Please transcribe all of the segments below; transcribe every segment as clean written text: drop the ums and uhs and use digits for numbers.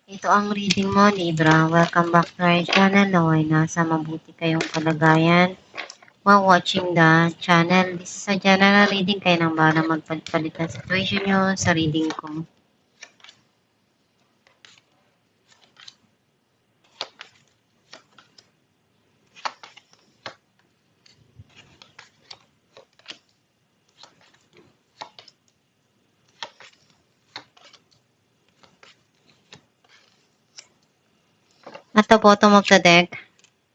Ito ang reading mo, Libra. Welcome back to our channel. Naway nasa mabuti kayong kalagayan. While watching the channel, this is a general reading. Kaya nang bahala magpalit ng situation nyo sa reading ko. At the bottom of the deck,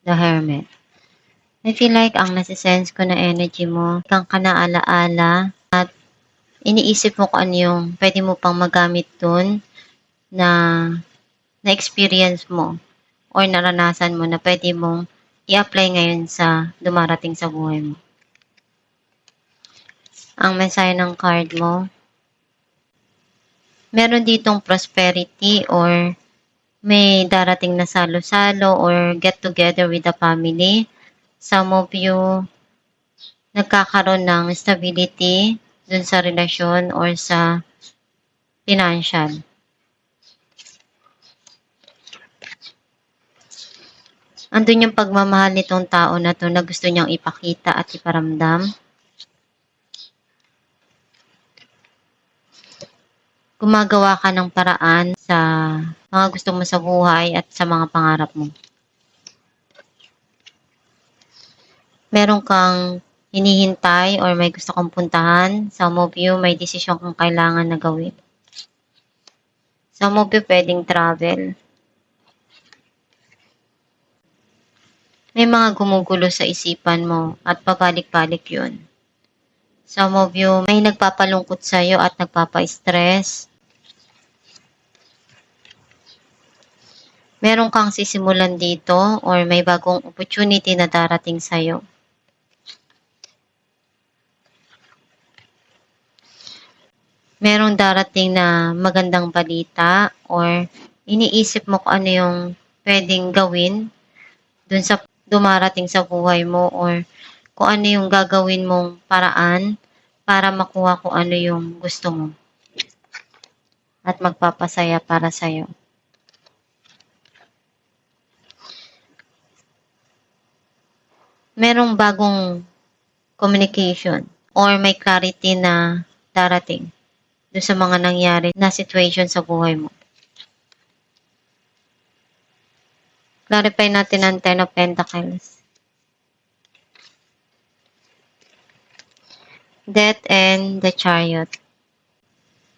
the Hermit. I feel like ang nasisense ko na energy mo, kang kanaalaala at iniisip mo kung ano yung pwede mo pang magamit dun na na-experience mo or naranasan mo na pwede mong i-apply ngayon sa dumarating sa buhay mo. Ang mensahe ng card mo, meron ditong prosperity or may darating na salo-salo or get together with the family. Some of you nagkakaroon ng stability dun sa relasyon or sa financial. Andun yung pagmamahal nitong tao na to na gusto niyang ipakita at iparamdam. Gumagawa ka ng paraan sa mga gusto mo sa buhay at sa mga pangarap mo. Meron kang hinihintay or may gusto kang puntahan. Some of you may desisyon kang kailangan na gawin. Some of you pwedeng travel. May mga gumugulo sa isipan mo at pabalik-balik yun. Some of you may nagpapalungkot sa'yo at nagpapa-stress. Meron kang sisimulan dito or may bagong opportunity na darating sa'yo. Merong darating na magandang balita or iniisip mo kung ano yung pwedeng gawin dun sa dumarating sa buhay mo or kung ano yung gagawin mong paraan para makuha kung ano yung gusto mo at magpapasaya para sa'yo. Merong bagong communication or may clarity na darating doon sa mga nangyari na situation sa buhay mo. Clarify natin ang Ten of Pentacles. Death and the Chariot.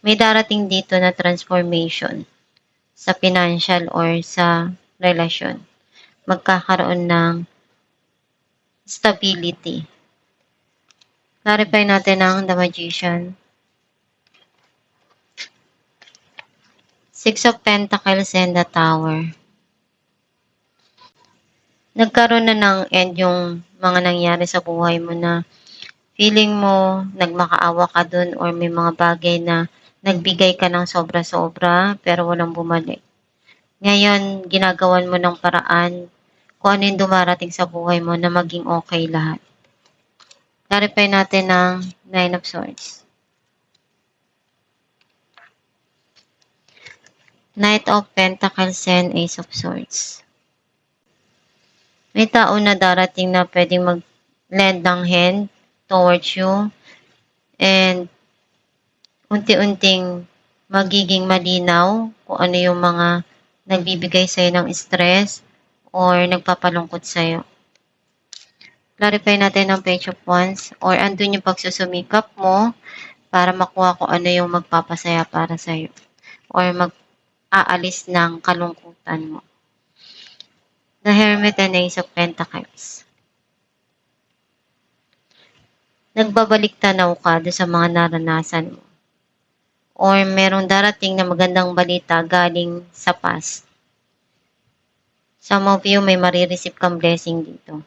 May darating dito na transformation sa financial or sa relasyon. Magkakaroon ng stability. Clarify natin ang The Magician. Six of Pentacles and the Tower. Nagkaroon na ng end yung mga nangyari sa buhay mo na feeling mo nagmakaawa ka dun or may mga bagay na nagbigay ka ng sobra-sobra pero walang bumalik. Ngayon, ginagawan mo ng paraan kung ano yung dumarating sa buhay mo na maging okay lahat. Clarify natin ang Nine of Swords. Knight of Pentacles and Ace of Swords. May tao na darating na pwedeng mag-lend ng hand towards you and unti-unting magiging malinaw kung ano yung mga nagbibigay sa'yo ng stress or nagpapalungkot sa'yo. Clarify natin ang Page of Wands or andun yung pagsusumikap mo para makuha kung ano yung magpapasaya para sa'yo or mag-aalis ng kalungkutan mo. The Hermit and Ace of Pentacles. Nagbabalik tanaw ka doon sa mga naranasan mo or merong darating na magandang balita galing sa past. Some of you may marireceive kang blessing dito.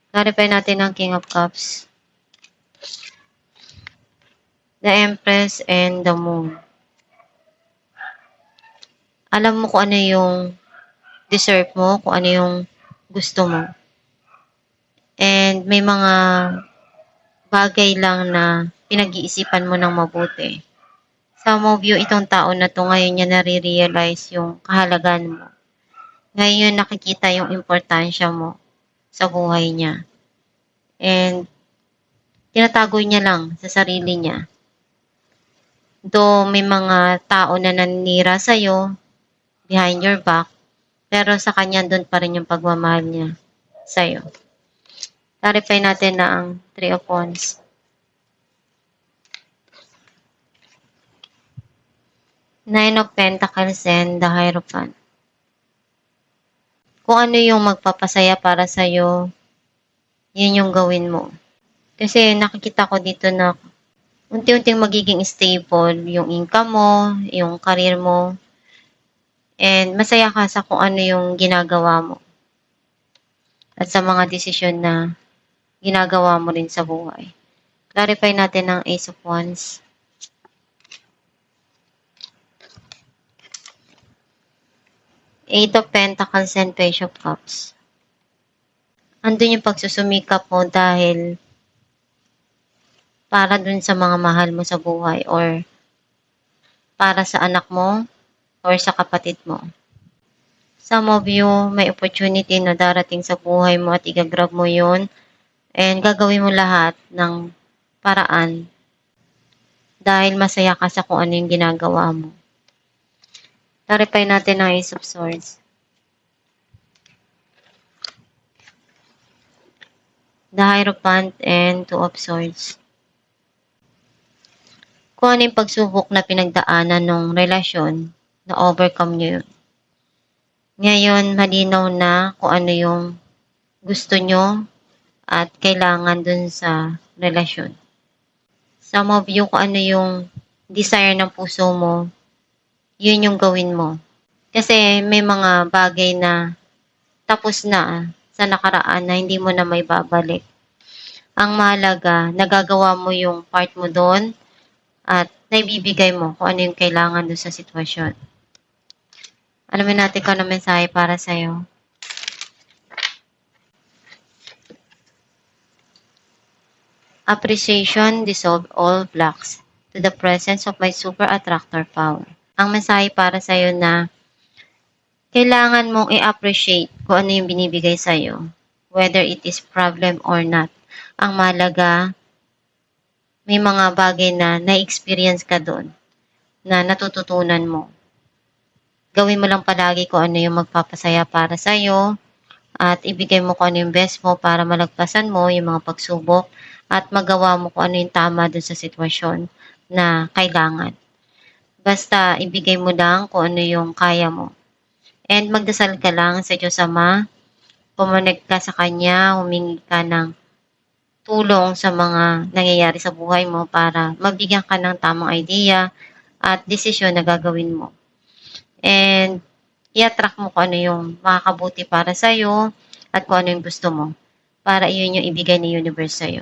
Clarify natin ang King of Cups. The Empress and the Moon. Alam mo kung ano yung deserve mo, kung ano yung gusto mo. And may mga bagay lang na pinag-iisipan mo ng mabuti. Some of you, itong tao na to, ngayon niya nare-realize yung kahalagan mo. Ngayon nakikita yung importansya mo sa buhay niya. And tinatago niya lang sa sarili niya. Though may mga tao na naninira sa'yo behind your back, pero sa kanya doon pa rin yung pagmamahal niya sa'yo. Clarify natin na ang Three of Wands. Nine of Pentacles and the Hierophant. Kung ano yung magpapasaya para sa'yo, yun yung gawin mo. Kasi nakikita ko dito na unti-unting magiging stable yung income mo, yung career mo, and masaya ka sa kung ano yung ginagawa mo. At sa mga desisyon na ginagawa mo rin sa buhay. Clarify natin ang Ace of Wands. Eight of Pentacles and Page of Cups. Andun yung pagsusumikap mo dahil para dun sa mga mahal mo sa buhay or para sa anak mo or sa kapatid mo. Some of you, may opportunity na darating sa buhay mo at igagrab mo yun and gagawin mo lahat ng paraan dahil masaya ka sa kung ano yung ginagawa mo. Clarify natin ang Ace of Swords. The Hierophant and Two of Swords. Kung ano yung pagsubok na pinagdaanan ng relasyon, na-overcome nyo yun. Ngayon, malinaw na kung ano yung gusto nyo at kailangan dun sa relasyon. Some of you, kung ano yung desire ng puso mo, yun yung gawin mo. Kasi may mga bagay na tapos na sa nakaraan na hindi mo na may babalik. Ang mahalaga, nagagawa mo yung part mo doon at naibibigay mo kung ano yung kailangan doon sa sitwasyon. Alamin natin kung ano mensahe para sa'yo. Appreciation dissolve all blocks to the presence of my super attractor power. Ang mensahe para sa'yo na kailangan mong i-appreciate kung ano yung binibigay sa'yo, whether it is problem or not. Ang mahalaga, may mga bagay na na-experience ka doon, na natututunan mo. Gawin mo lang palagi kung ano yung magpapasaya para sa'yo, at ibigay mo kung ano yung best mo para malagpasan mo yung mga pagsubok, at magawa mo kung ano yung tama doon sa sitwasyon na kailangan. Basta ibigay mo lang kung ano yung kaya mo. And magdasal ka lang sa Diyos Ama, pumunag ka sa Kanya, humingi ka ng tulong sa mga nangyayari sa buhay mo para mabigyan ka ng tamang idea at desisyon na gagawin mo. And i-attract mo kung ano yung makakabuti para sa'yo at kung ano yung gusto mo para iyon yung ibigay ni universe sa'yo.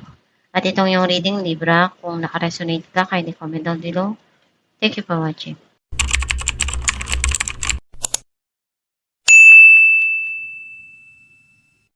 At itong yung reading Libra, kung nakaresonate ka, kindly comment down below. Thank you for watching.